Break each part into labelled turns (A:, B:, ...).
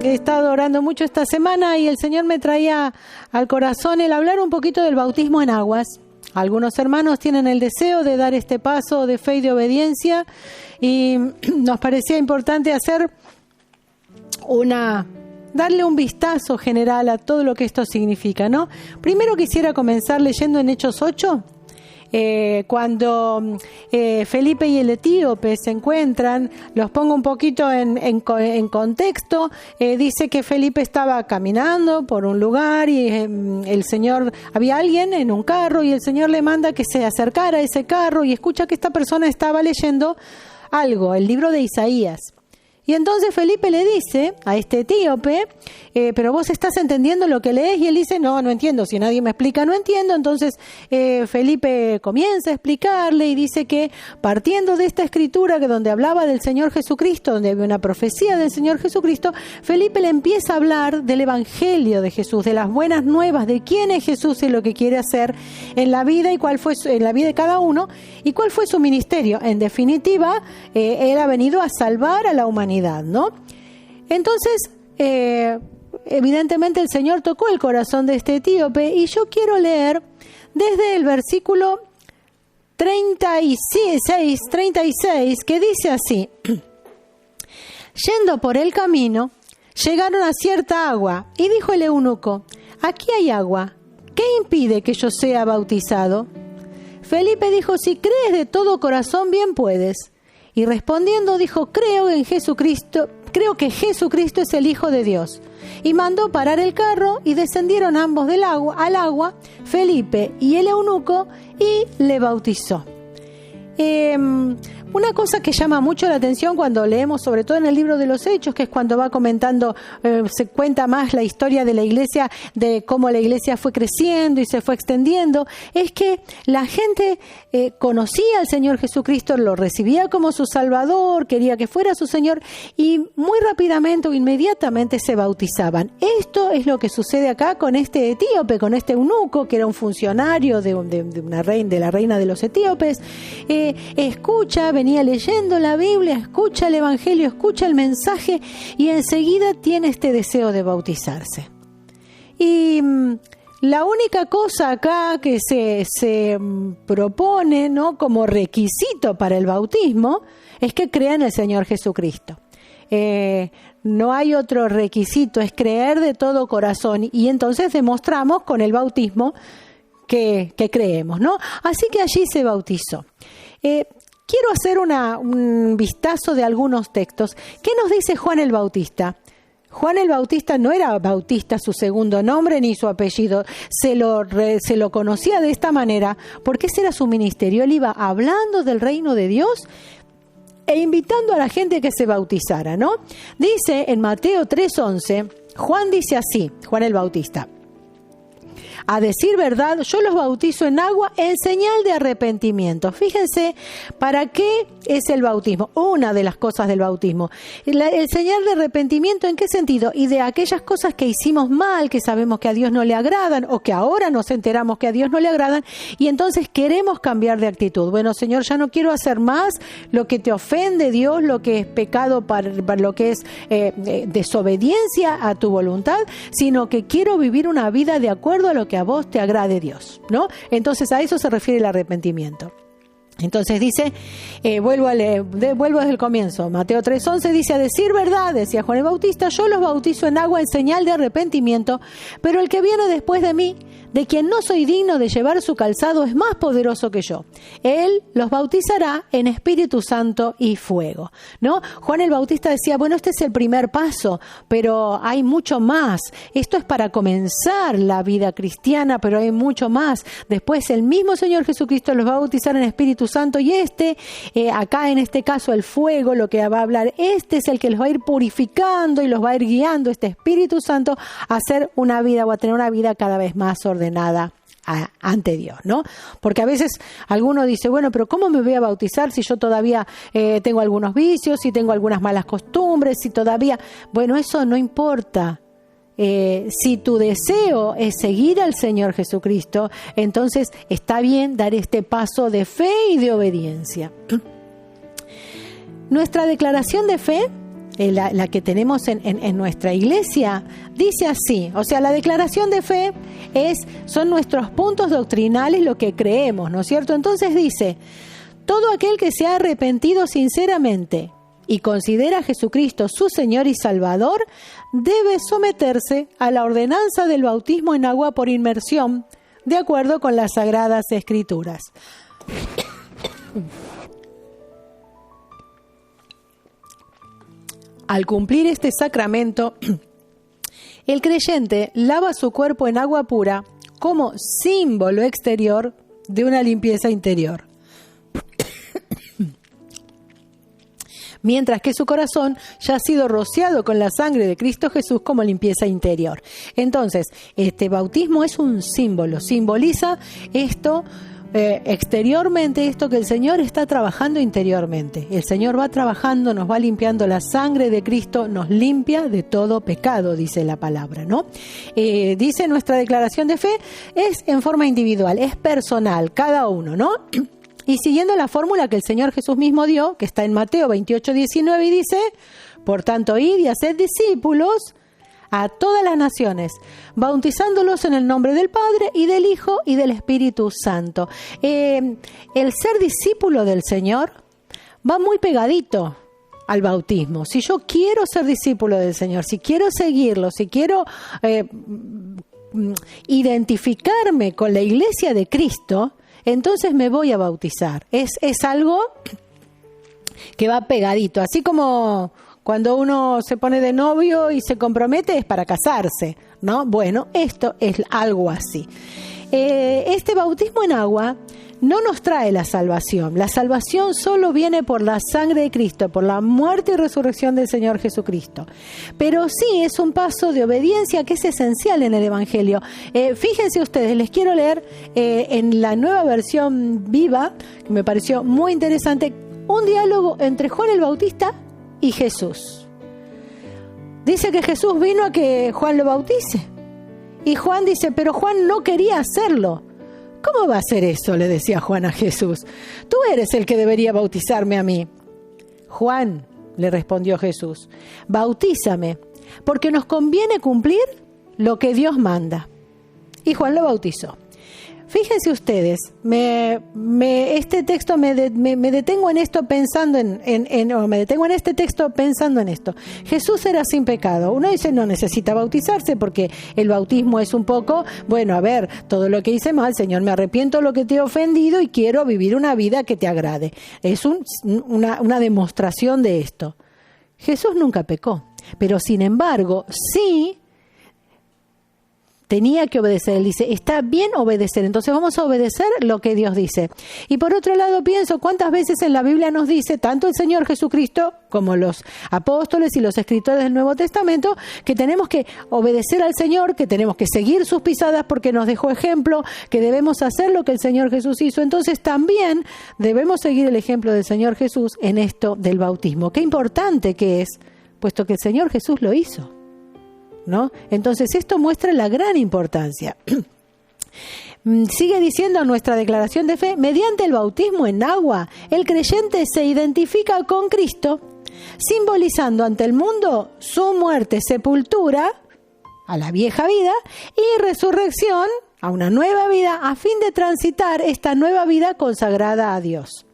A: he estado orando mucho esta semana y el Señor me traía al corazón el hablar un poquito del bautismo en aguas. Algunos hermanos tienen el deseo de dar este paso de fe y de obediencia y nos parecía importante darle un vistazo general a todo lo que esto significa, ¿no? Primero quisiera comenzar leyendo en Hechos 8, cuando Felipe y el etíope se encuentran. Los pongo un poquito en contexto. Dice que Felipe estaba caminando por un lugar y el Señor, había alguien en un carro y el Señor le manda que se acercara a ese carro y escucha que esta persona estaba leyendo algo, el libro de Isaías. Y entonces Felipe le dice a este etíope, pero vos estás entendiendo lo que lees, y él dice, no entiendo, si nadie me explica no entiendo. Entonces Felipe comienza a explicarle y dice que partiendo de esta escritura que donde hablaba del Señor Jesucristo, donde había una profecía del Señor Jesucristo, Felipe le empieza a hablar del Evangelio de Jesús, de las buenas nuevas, de quién es Jesús y lo que quiere hacer en la vida y cuál fue en la vida de cada uno y cuál fue su ministerio. En definitiva, él ha venido a salvar a la humanidad, ¿no? Entonces, evidentemente el Señor tocó el corazón de este etíope y yo quiero leer desde el versículo 36, que dice así: yendo por el camino, llegaron a cierta agua y dijo el eunuco, aquí hay agua, ¿qué impide que yo sea bautizado? Felipe dijo, si crees de todo corazón, bien puedes. Y respondiendo dijo, creo que Jesucristo es el Hijo de Dios. Y mandó parar el carro y descendieron ambos al agua, Felipe y el eunuco, y le bautizó. Una cosa que llama mucho la atención cuando leemos, sobre todo en el libro de los Hechos, que es cuando va comentando, se cuenta más la historia de la iglesia, de cómo la iglesia fue creciendo y se fue extendiendo, es que la gente conocía al Señor Jesucristo, lo recibía como su Salvador, quería que fuera su Señor, y muy rápidamente o inmediatamente se bautizaban. Esto es lo que sucede acá con este etíope, con este eunuco, que era un funcionario de la reina de los etíopes. Escucha, venía leyendo la Biblia, escucha el Evangelio, escucha el mensaje y enseguida tiene este deseo de bautizarse. Y la única cosa acá que se propone, ¿no?, como requisito para el bautismo es que crea en el Señor Jesucristo. No hay otro requisito, es creer de todo corazón, y entonces demostramos con el bautismo que creemos, ¿no? Así que allí se bautizó. Quiero hacer un vistazo de algunos textos. ¿Qué nos dice Juan el Bautista? Juan el Bautista no era Bautista su segundo nombre ni su apellido. Se lo conocía de esta manera porque ese era su ministerio. Él iba hablando del reino de Dios e invitando a la gente que se bautizara, ¿no? Dice en Mateo 3:11, Juan dice así, Juan el Bautista: a decir verdad, yo los bautizo en agua en señal de arrepentimiento. Fíjense, ¿para qué es el bautismo? Una de las cosas del bautismo. El señal de arrepentimiento, ¿en qué sentido? Y de aquellas cosas que hicimos mal, que sabemos que a Dios no le agradan, o que ahora nos enteramos que a Dios no le agradan, y entonces queremos cambiar de actitud. Bueno, Señor, ya no quiero hacer más lo que te ofende, Dios, lo que es pecado, para lo que es desobediencia a tu voluntad, sino que quiero vivir una vida de acuerdo a lo que a vos te agrade, Dios, ¿no? Entonces a eso se refiere el arrepentimiento. Entonces dice, vuelvo desde el comienzo, Mateo 3:11 dice, a decir verdad, decía Juan el Bautista, yo los bautizo en agua en señal de arrepentimiento, pero el que viene después de mí, de quien no soy digno de llevar su calzado, es más poderoso que yo. Él los bautizará en Espíritu Santo y fuego, ¿no? Juan el Bautista decía, bueno, este es el primer paso, pero hay mucho más. Esto es para comenzar la vida cristiana, pero hay mucho más. Después el mismo Señor Jesucristo los va a bautizar en Espíritu Santo y acá en este caso el fuego, lo que va a hablar, este es el que los va a ir purificando y los va a ir guiando, este Espíritu Santo, a hacer una vida o a tener una vida cada vez más ordenada ante Dios, ¿no? Porque a veces alguno dice, bueno, pero ¿cómo me voy a bautizar si yo todavía tengo algunos vicios, si tengo algunas malas costumbres, si todavía... Bueno, eso no importa. Si tu deseo es seguir al Señor Jesucristo, entonces está bien dar este paso de fe y de obediencia. Nuestra declaración de fe la que tenemos en nuestra iglesia, dice así, o sea, la declaración de fe son nuestros puntos doctrinales, lo que creemos, ¿no es cierto? Entonces dice, todo aquel que se ha arrepentido sinceramente y considera a Jesucristo su Señor y Salvador, debe someterse a la ordenanza del bautismo en agua por inmersión, de acuerdo con las Sagradas Escrituras. Al cumplir este sacramento, el creyente lava su cuerpo en agua pura como símbolo exterior de una limpieza interior, mientras que su corazón ya ha sido rociado con la sangre de Cristo Jesús como limpieza interior. Entonces, este bautismo es un símbolo, simboliza esto exteriormente, esto que el Señor está trabajando interiormente. El Señor va trabajando, nos va limpiando, la sangre de Cristo nos limpia de todo pecado, dice la palabra, ¿no? Dice nuestra declaración de fe, es en forma individual, es personal, cada uno, ¿no? Y siguiendo la fórmula que el Señor Jesús mismo dio, que está en Mateo 28:19, y dice, por tanto, id y haced discípulos a todas las naciones, bautizándolos en el nombre del Padre y del Hijo y del Espíritu Santo. El ser discípulo del Señor va muy pegadito al bautismo. Si yo quiero ser discípulo del Señor, si quiero seguirlo, si quiero identificarme con la iglesia de Cristo, entonces me voy a bautizar. Es algo que va pegadito, así como cuando uno se pone de novio y se compromete es para casarse, ¿no? Bueno, esto es algo así. Este bautismo en agua no nos trae la salvación. La salvación solo viene por la sangre de Cristo, por la muerte y resurrección del Señor Jesucristo. Pero sí es un paso de obediencia que es esencial en el Evangelio. Fíjense ustedes, les quiero leer en la nueva versión viva, que me pareció muy interesante, un diálogo entre Juan el Bautista y Jesús. Dice que Jesús vino a que Juan lo bautice. Y Juan dice, pero Juan no quería hacerlo. ¿Cómo va a ser eso?, le decía Juan a Jesús. Tú eres el que debería bautizarme a mí. Juan, le respondió Jesús, bautízame, porque nos conviene cumplir lo que Dios manda. Y Juan lo bautizó. Fíjense ustedes, este texto me detengo en esto pensando me detengo en este texto pensando en esto. Jesús era sin pecado. Uno dice no necesita bautizarse porque el bautismo es un poco, bueno, a ver, todo lo que hice mal, Señor, me arrepiento de lo que te he ofendido y quiero vivir una vida que te agrade. Es una demostración de esto. Jesús nunca pecó, pero sin embargo, sí tenía que obedecer. Él dice, está bien obedecer, entonces vamos a obedecer lo que Dios dice. Y por otro lado pienso, ¿cuántas veces en la Biblia nos dice, tanto el Señor Jesucristo como los apóstoles y los escritores del Nuevo Testamento, que tenemos que obedecer al Señor, que tenemos que seguir sus pisadas porque nos dejó ejemplo, que debemos hacer lo que el Señor Jesús hizo? Entonces también debemos seguir el ejemplo del Señor Jesús en esto del bautismo. Qué importante que es, puesto que el Señor Jesús lo hizo, ¿no? Entonces esto muestra la gran importancia. Sigue diciendo nuestra declaración de fe, mediante el bautismo en agua, el creyente se identifica con Cristo, simbolizando ante el mundo su muerte, sepultura a la vieja vida y resurrección a una nueva vida, a fin de transitar esta nueva vida consagrada a Dios.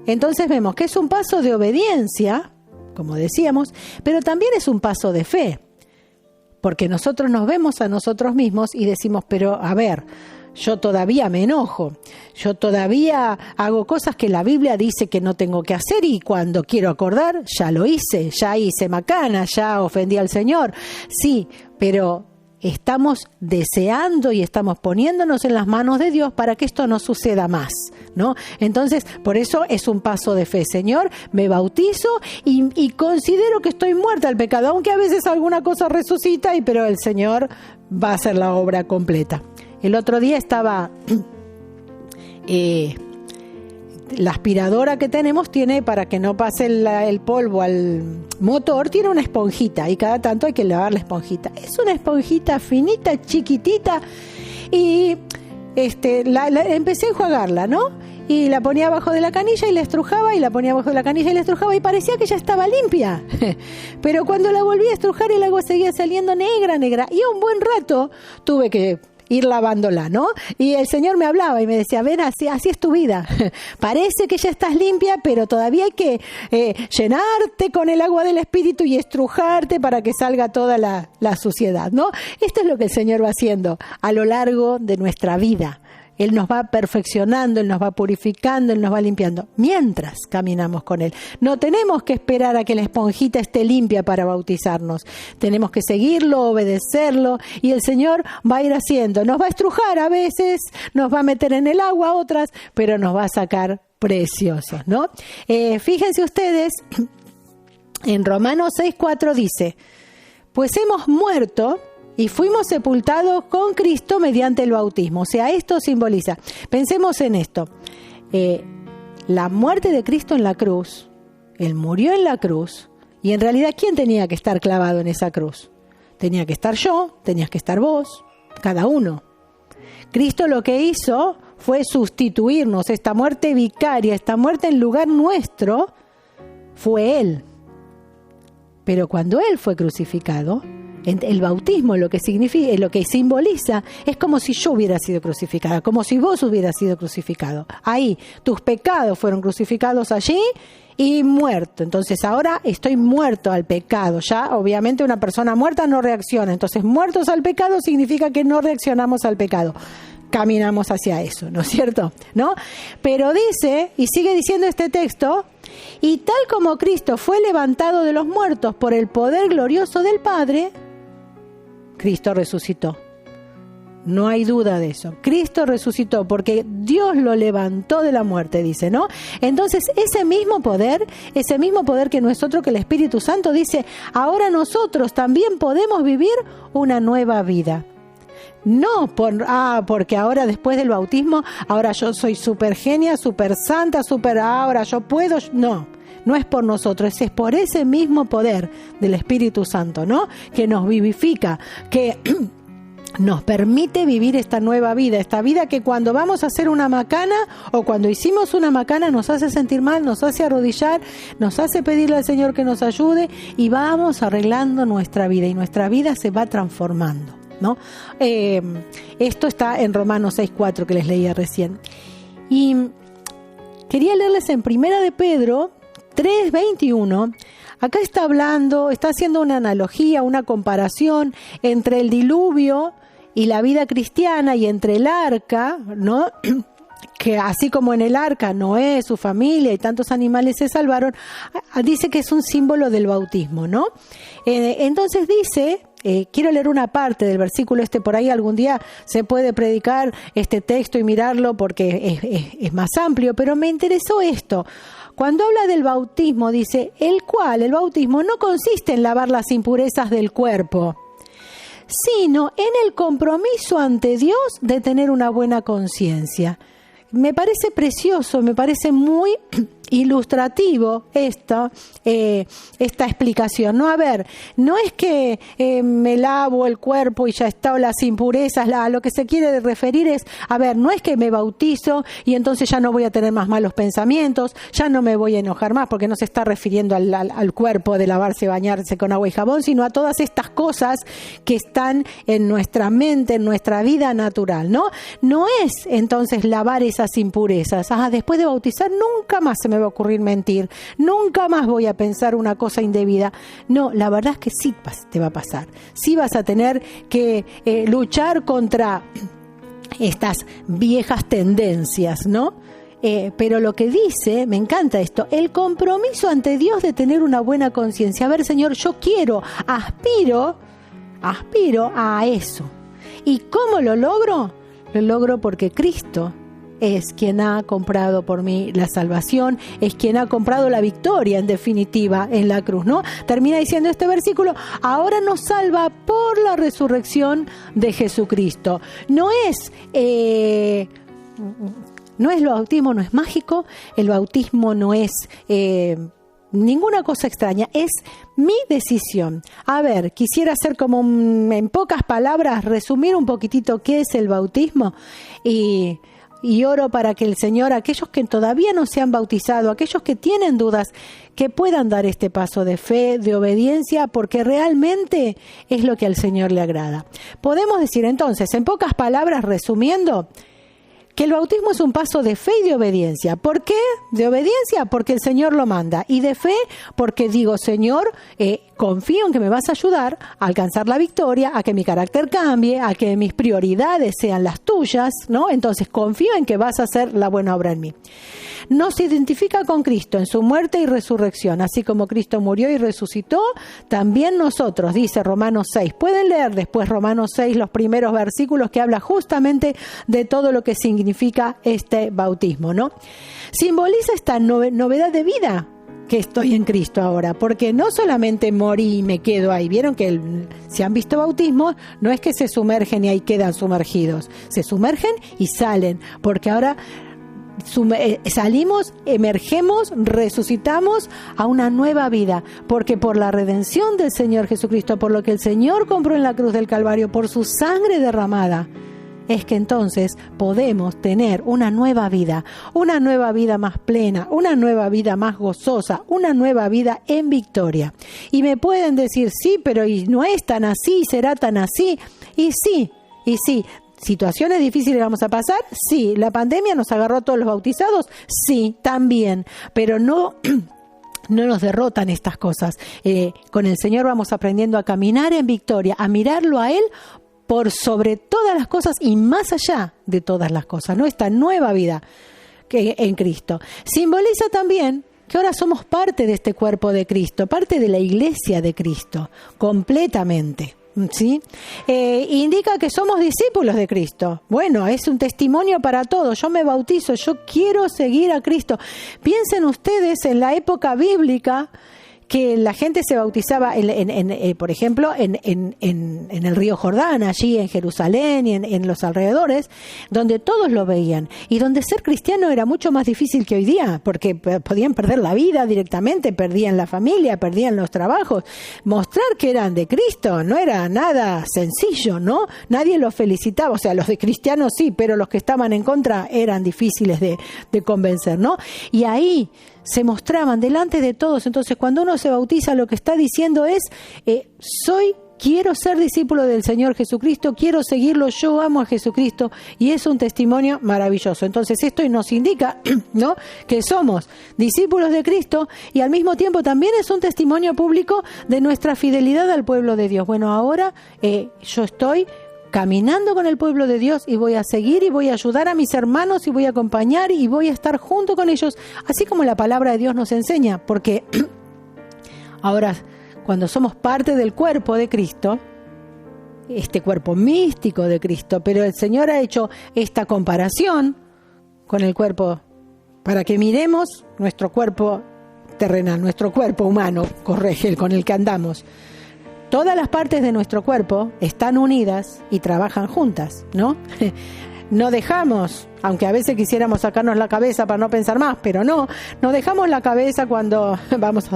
A: Entonces vemos que es un paso de obediencia, como decíamos, pero también es un paso de fe. Porque nosotros nos vemos a nosotros mismos y decimos, pero a ver, yo todavía me enojo, yo todavía hago cosas que la Biblia dice que no tengo que hacer y cuando quiero acordar, ya lo hice, ya hice macana, ya ofendí al Señor. Sí, pero estamos deseando y estamos poniéndonos en las manos de Dios para que esto no suceda más, ¿no? Entonces, por eso es un paso de fe. Señor, me bautizo y considero que estoy muerta al pecado, aunque a veces alguna cosa resucita, pero el Señor va a hacer la obra completa. El otro día estaba... la aspiradora que tenemos tiene, para que no pase el polvo al motor, tiene una esponjita y cada tanto hay que lavar la esponjita. Es una esponjita finita, chiquitita y empecé a enjuagarla, ¿no? y la ponía abajo de la canilla y la estrujaba, y la ponía abajo de la canilla y la estrujaba, y parecía que ya estaba limpia. Pero cuando la volví a estrujar, el agua seguía saliendo negra, y un buen rato tuve que ir lavándola, ¿no? Y el Señor me hablaba y me decía, ven, así es tu vida. Parece que ya estás limpia, pero todavía hay que llenarte con el agua del Espíritu y estrujarte para que salga toda la suciedad, ¿no? Esto es lo que el Señor va haciendo a lo largo de nuestra vida. Él nos va perfeccionando, Él nos va purificando, Él nos va limpiando, mientras caminamos con Él. No tenemos que esperar a que la esponjita esté limpia para bautizarnos. Tenemos que seguirlo, obedecerlo, y el Señor va a ir haciendo. Nos va a estrujar a veces, nos va a meter en el agua otras, pero nos va a sacar preciosos, ¿no? Fíjense ustedes, en Romanos 6:4 dice, pues hemos muerto y fuimos sepultados con Cristo mediante el bautismo. O sea, esto simboliza. Pensemos en esto. La muerte de Cristo en la cruz. Él murió en la cruz. Y en realidad, ¿quién tenía que estar clavado en esa cruz? Tenía que estar yo, tenías que estar vos, cada uno. Cristo lo que hizo fue sustituirnos. Esta muerte vicaria, esta muerte en lugar nuestro, fue Él. Pero cuando Él fue crucificado, el bautismo lo que significa, lo que simboliza, es como si yo hubiera sido crucificada, como si vos hubieras sido crucificado. Ahí, tus pecados fueron crucificados allí y muerto. Entonces ahora estoy muerto al pecado. Ya, obviamente, una persona muerta no reacciona. Entonces, muertos al pecado significa que no reaccionamos al pecado. Caminamos hacia eso, ¿no es cierto? ¿No? Pero dice, y sigue diciendo este texto, y tal como Cristo fue levantado de los muertos por el poder glorioso del Padre, Cristo resucitó. No hay duda de eso. Cristo resucitó porque Dios lo levantó de la muerte, dice, ¿no? Entonces, ese mismo poder que nosotros, que el Espíritu Santo dice, ahora nosotros también podemos vivir una nueva vida. No porque ahora después del bautismo, ahora yo soy súper genia, súper santa, ahora yo puedo. No es por nosotros, es por ese mismo poder del Espíritu Santo, ¿no? Que nos vivifica, que nos permite vivir esta nueva vida, esta vida que cuando vamos a hacer una macana o cuando hicimos una macana nos hace sentir mal, nos hace arrodillar, nos hace pedirle al Señor que nos ayude y vamos arreglando nuestra vida y nuestra vida se va transformando, ¿no? Esto está en Romanos 6:4 que les leía recién. Y quería leerles en Primera de Pedro 3:21. Acá está haciendo una analogía, una comparación entre el diluvio y la vida cristiana y entre el arca, ¿no? Que así como en el arca Noé, su familia y tantos animales se salvaron, dice que es un símbolo del bautismo, ¿no? Entonces dice, quiero leer una parte del versículo por ahí algún día se puede predicar este texto y mirarlo porque es más amplio, pero me interesó esto. Cuando habla del bautismo, dice, el bautismo no consiste en lavar las impurezas del cuerpo, sino en el compromiso ante Dios de tener una buena conciencia. Me parece precioso, me parece muy ilustrativo esta explicación, ¿no? A ver, no es que me lavo el cuerpo y ya está, o las impurezas, lo que se quiere referir es, a ver, no es que me bautizo y entonces ya no voy a tener más malos pensamientos, ya no me voy a enojar más, porque no se está refiriendo al cuerpo de lavarse, bañarse con agua y jabón, sino a todas estas cosas que están en nuestra mente, en nuestra vida natural, ¿no? No es entonces lavar esas impurezas. Después de bautizar nunca más se me va a ocurrir mentir, nunca más voy a pensar una cosa indebida. No, la verdad es que sí te va a pasar. Sí vas a tener que luchar contra estas viejas tendencias, ¿no? Pero lo que dice, me encanta esto, el compromiso ante Dios de tener una buena conciencia. A ver, Señor, yo aspiro a eso. ¿Y cómo lo logro? Lo logro porque Cristo es quien ha comprado por mí la salvación, es quien ha comprado la victoria, en definitiva, en la cruz, ¿no? Termina diciendo este versículo, ahora nos salva por la resurrección de Jesucristo. No es el bautismo no es mágico, el bautismo no es ninguna cosa extraña, es mi decisión. A ver, quisiera hacer como en pocas palabras, resumir un poquitito qué es el bautismo y y oro para que el Señor, aquellos que todavía no se han bautizado, aquellos que tienen dudas, que puedan dar este paso de fe, de obediencia, porque realmente es lo que al Señor le agrada. Podemos decir entonces, en pocas palabras, resumiendo, que el bautismo es un paso de fe y de obediencia. ¿Por qué? De obediencia porque el Señor lo manda. Y de fe porque digo, Señor, confío en que me vas a ayudar a alcanzar la victoria, a que mi carácter cambie, a que mis prioridades sean las tuyas, ¿no? Entonces confío en que vas a hacer la buena obra en mí. Nos identifica con Cristo en su muerte y resurrección. Así como Cristo murió y resucitó, también nosotros, dice Romanos 6. Pueden leer después Romanos 6, los primeros versículos que habla justamente de todo lo que significa este bautismo, ¿no? Simboliza esta novedad de vida que estoy en Cristo ahora, porque no solamente morí y me quedo ahí. Vieron que si han visto bautismo, no es que se sumergen y ahí quedan sumergidos. Se sumergen y salen, porque ahora salimos, emergemos, resucitamos a una nueva vida, porque por la redención del Señor Jesucristo, por lo que el Señor compró en la cruz del Calvario, por su sangre derramada, es que entonces podemos tener una nueva vida más plena, una nueva vida más gozosa, una nueva vida en victoria. Y me pueden decir, sí, pero ¿y no es tan así? ¿Será tan así? Y sí. ¿Situaciones difíciles vamos a pasar? Sí. ¿La pandemia nos agarró a todos los bautizados? Sí, también. Pero no nos derrotan estas cosas. Con el Señor vamos aprendiendo a caminar en victoria, a mirarlo a Él por sobre todas las cosas y más allá de todas las cosas, ¿no? Esta nueva vida que en Cristo. Simboliza también que ahora somos parte de este cuerpo de Cristo, parte de la iglesia de Cristo, completamente. ¿Sí? Indica que somos discípulos de Cristo. Bueno, es un testimonio para todos. Yo me bautizo, yo quiero seguir a Cristo. Piensen ustedes en la época bíblica que la gente se bautizaba, por ejemplo, en el río Jordán, allí en Jerusalén y en los alrededores, donde todos lo veían y donde ser cristiano era mucho más difícil que hoy día, porque podían perder la vida directamente, perdían la familia, perdían los trabajos. Mostrar que eran de Cristo no era nada sencillo, ¿no? Nadie los felicitaba, o sea, los de cristianos sí, pero los que estaban en contra eran difíciles de convencer, ¿no? Y ahí se mostraban delante de todos. Entonces, cuando uno se bautiza, lo que está diciendo es, quiero ser discípulo del Señor Jesucristo, quiero seguirlo, yo amo a Jesucristo, y es un testimonio maravilloso. Entonces, esto nos indica, ¿no?, que somos discípulos de Cristo, y al mismo tiempo también es un testimonio público de nuestra fidelidad al pueblo de Dios. Bueno, ahora yo estoy caminando con el pueblo de Dios y voy a seguir y voy a ayudar a mis hermanos y voy a acompañar y voy a estar junto con ellos, así como la palabra de Dios nos enseña, porque ahora cuando somos parte del cuerpo de Cristo, este cuerpo místico de Cristo, pero el Señor ha hecho esta comparación con el cuerpo para que miremos nuestro cuerpo terrenal, nuestro cuerpo humano, con el que andamos. Todas las partes de nuestro cuerpo están unidas y trabajan juntas, ¿no? No dejamos, aunque a veces quisiéramos sacarnos la cabeza para no pensar más, pero no dejamos la cabeza cuando vamos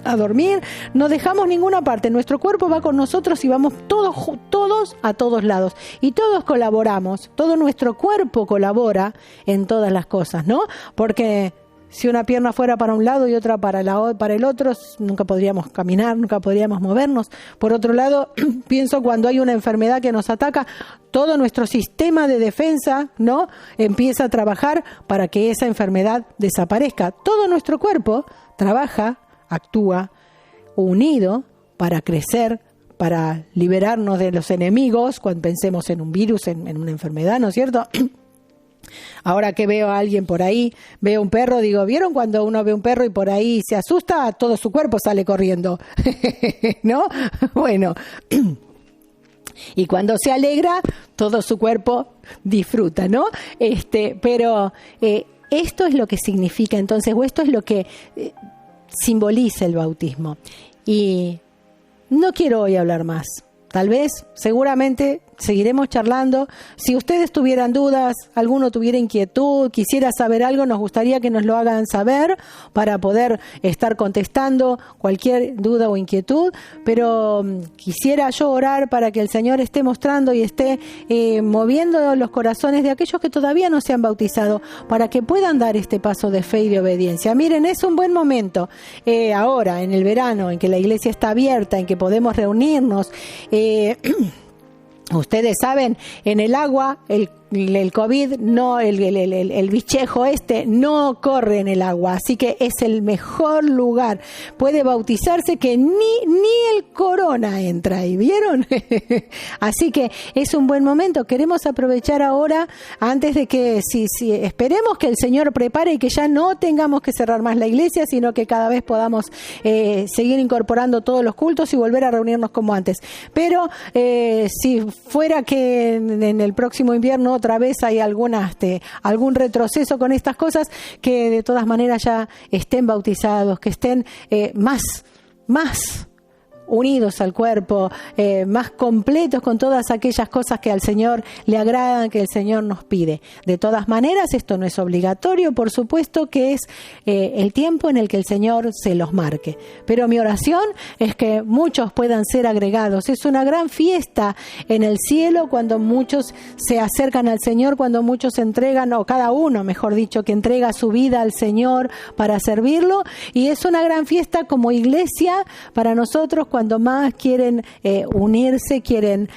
A: a dormir, no dejamos ninguna parte. Nuestro cuerpo va con nosotros y vamos todos a todos lados. Y todos colaboramos, todo nuestro cuerpo colabora en todas las cosas, ¿no? Porque si una pierna fuera para un lado y otra para el otro, nunca podríamos caminar, nunca podríamos movernos. Por otro lado, pienso cuando hay una enfermedad que nos ataca, todo nuestro sistema de defensa, ¿no?, empieza a trabajar para que esa enfermedad desaparezca. Todo nuestro cuerpo trabaja, actúa unido para crecer, para liberarnos de los enemigos, cuando pensemos en un virus, en una enfermedad, ¿no es cierto? Ahora que veo a alguien por ahí, veo un perro, digo, ¿vieron cuando uno ve un perro y por ahí se asusta? Todo su cuerpo sale corriendo, ¿no? Bueno, y cuando se alegra, todo su cuerpo disfruta, ¿no? Pero esto es lo que significa entonces, o esto es lo que simboliza el bautismo. Y no quiero hoy hablar más. Tal vez, seguramente, seguiremos charlando. Si ustedes tuvieran dudas, alguno tuviera inquietud, quisiera saber algo, nos gustaría que nos lo hagan saber para poder estar contestando cualquier duda o inquietud. Pero quisiera yo orar para que el Señor esté mostrando y esté moviendo los corazones de aquellos que todavía no se han bautizado, para que puedan dar este paso de fe y de obediencia. Miren, es un buen momento ahora, en el verano, en que la iglesia está abierta, en que podemos reunirnos. Ustedes saben, en el agua, el COVID, no, el bichejo no corre en el agua, así que es el mejor lugar. Puede bautizarse que ni el corona entra ahí, ¿vieron? Así que es un buen momento. Queremos aprovechar ahora, antes de que, si esperemos que el Señor prepare y que ya no tengamos que cerrar más la iglesia, sino que cada vez podamos seguir incorporando todos los cultos y volver a reunirnos como antes. Pero si fuera que en el próximo invierno otra vez hay algún retroceso con estas cosas, que de todas maneras ya estén bautizados, que estén más unidos al cuerpo, más completos con todas aquellas cosas que al Señor le agradan, que el Señor nos pide. De todas maneras, esto no es obligatorio, por supuesto que es el tiempo en el que el Señor se los marque. Pero mi oración es que muchos puedan ser agregados. Es una gran fiesta en el cielo cuando muchos se acercan al Señor, cuando muchos se entregan, o cada uno, mejor dicho, que entrega su vida al Señor para servirlo. Y es una gran fiesta como iglesia para nosotros, cuando más quieren unirse, quieren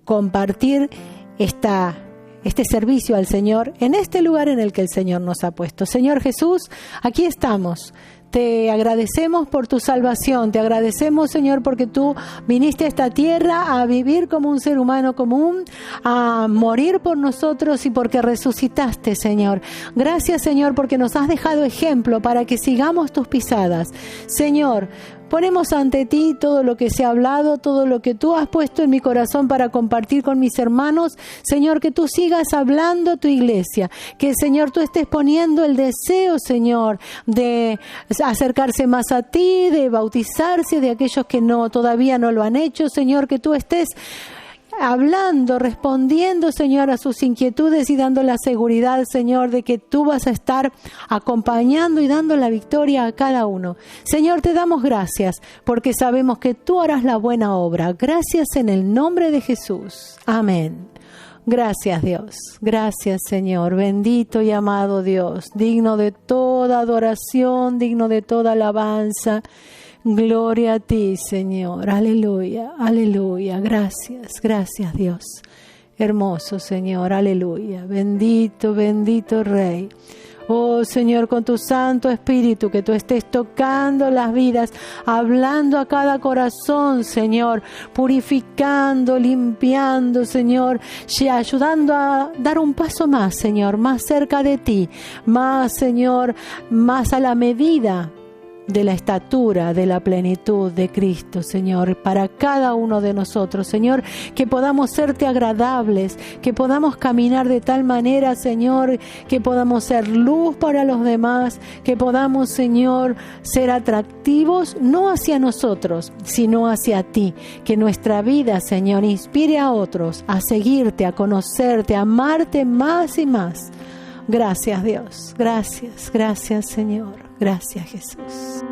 A: compartir este servicio al Señor en este lugar en el que el Señor nos ha puesto. Señor Jesús, aquí estamos. Te agradecemos por tu salvación, te agradecemos, Señor, porque tú viniste a esta tierra a vivir como un ser humano común, a morir por nosotros y porque resucitaste, Señor. Gracias, Señor, porque nos has dejado ejemplo para que sigamos tus pisadas. Señor, ponemos ante ti todo lo que se ha hablado, todo lo que tú has puesto en mi corazón para compartir con mis hermanos. Señor, que tú sigas hablando a tu iglesia, que, Señor, tú estés poniendo el deseo, Señor, de acercarse más a ti, de bautizarse, de aquellos que todavía no lo han hecho. Señor, que tú estés hablando, respondiendo, Señor, a sus inquietudes y dando la seguridad, Señor, de que tú vas a estar acompañando y dando la victoria a cada uno. Señor, te damos gracias porque sabemos que tú harás la buena obra. Gracias en el nombre de Jesús. Amén. Gracias, Dios. Gracias, Señor. Bendito y amado Dios, digno de toda adoración, digno de toda alabanza. Gloria a ti, Señor. Aleluya, aleluya. Gracias, gracias, Dios. Hermoso, Señor. Aleluya. Bendito, bendito Rey. Oh, Señor, con tu Santo Espíritu, que tú estés tocando las vidas, hablando a cada corazón, Señor, purificando, limpiando, Señor, ayudando a dar un paso más, Señor, más cerca de ti, más, Señor, más a la medida de la estatura, de la plenitud de Cristo, Señor, para cada uno de nosotros, Señor, que podamos serte agradables, que podamos caminar de tal manera, Señor, que podamos ser luz para los demás, que podamos, Señor, ser atractivos, no hacia nosotros, sino hacia ti, que nuestra vida, Señor, inspire a otros a seguirte, a conocerte, a amarte más y más. Gracias, Dios. Gracias, gracias, Señor. Gracias, Jesús.